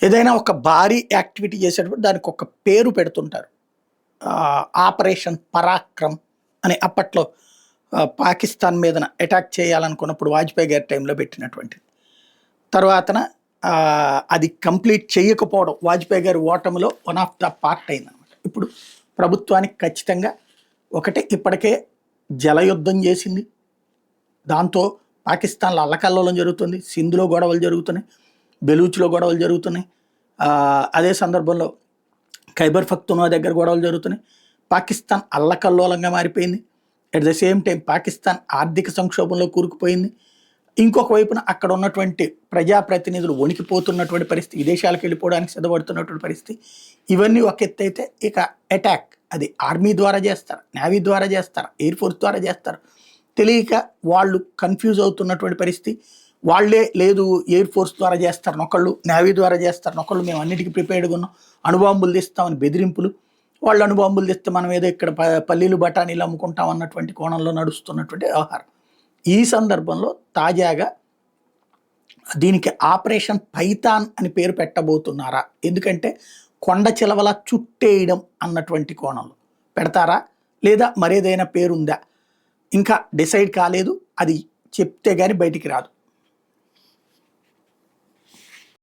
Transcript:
ఏదైనా ఒక భారీ యాక్టివిటీ చేసేటప్పుడు దానికి ఒక పేరు పెడుతుంటారు. ఆపరేషన్ పరాక్రమ్ అని అప్పట్లో పాకిస్తాన్ మీదన అటాక్ చేయాలనుకున్నప్పుడు వాజ్పేయి గారి టైంలో పెట్టినటువంటిది. తర్వాతన అది కంప్లీట్ చేయకపోవడం వాజ్పేయి గారి ఓటమిలో వన్ ఆఫ్ ద పార్ట్ అయిందనమాట. ఇప్పుడు ప్రభుత్వానికి ఖచ్చితంగా ఒకటి ఇప్పటికే జలయుద్ధం చేసింది. దాంతో పాకిస్తాన్లో అల్లకల్లోలం జరుగుతుంది. సింధులో గొడవలు జరుగుతున్నాయి, బెలూచ్లో గొడవలు జరుగుతున్నాయి. అదే సందర్భంలో ఖైబర్ పఖ్తూన్వా దగ్గర గొడవలు జరుగుతున్నాయి. పాకిస్తాన్ అల్లకల్లోలంగా మారిపోయింది. At the same time Pakistan ఆర్థిక సంక్షోభంలో కూరుకుపోయింది. ఇంకొక వైపున అక్కడ ఉన్నటువంటి ప్రజాప్రతినిధులు వణికిపోతున్నటువంటి పరిస్థితి, విదేశాలకు వెళ్ళిపోవడానికి సిద్ధపడుతున్నటువంటి పరిస్థితి. ఇవన్నీ ఒక ఎత్తు అయితే, ఇక అటాక్ అది ఆర్మీ ద్వారా చేస్తారు, నేవీ ద్వారా చేస్తారు, ఎయిర్ ఫోర్స్ ద్వారా చేస్తారు. తెలియక వాళ్ళు కన్ఫ్యూజ్ అవుతున్నటువంటి పరిస్థితి. వాళ్ళే లేదు ఎయిర్ ఫోర్స్ ద్వారా చేస్తారు ఒకళ్ళు, నేవీ ద్వారా చేస్తారు ఒకళ్ళు, మేము అన్నిటికీ ప్రిపేర్డ్గా ఉన్నాం, అణుబాంబులు తెస్తామని బెదిరింపులు. వాళ్ళు అణుబాంబులు తెస్తే మనం ఏదో ఇక్కడ పల్లీలు బఠానీలు అమ్ముకుంటాం అన్నటువంటి కోణంలో నడుస్తున్నటువంటి వ్యవహారం. ఈ సందర్భంలో తాజాగా దీనికి ఆపరేషన్ పైథాన్ అని పేరు పెట్టబోతున్నారా? ఎందుకంటే కొండ చిలవల చుట్టేయడం అన్నటువంటి కోణంలో పెడతారా, లేదా మరేదైనా పేరుందా ఇంకా డిసైడ్ కాలేదు. అది చెప్తే కానీ బయటికి రాదు.